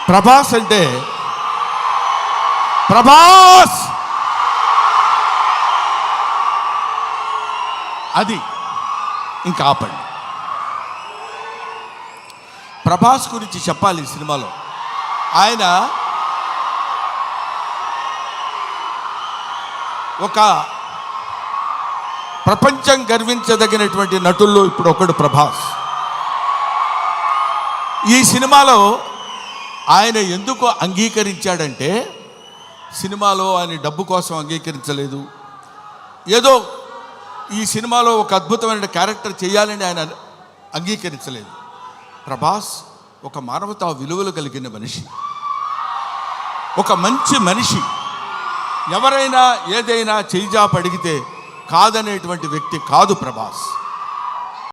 ప్రభాస్ అంటే ప్రభాస్ అది ఇంకా ఆపండి. ప్రభాస్ గురించి చెప్పాలి ఈ సినిమాలో. ఆయన ఒక ప్రపంచం గర్వించదగినటువంటి నటుల్లో ఇప్పుడు ఒకడు ప్రభాస్. ఈ సినిమాలో ఆయన ఎందుకు అంగీకరించాడంటే, సినిమాలో ఆయన డబ్బు కోసం అంగీకరించలేదు. ఏదో ఈ సినిమాలో ఒక అద్భుతమైన క్యారెక్టర్ చేయాలని ఆయన అంగీకరించలేదు. ప్రభాస్ ఒక మానవతా విలువలు కలిగిన మనిషి, ఒక మంచి మనిషి. ఎవరైనా ఏదైనా చేయిజాప అడిగితే కాదనేటువంటి వ్యక్తి కాదు ప్రభాస్.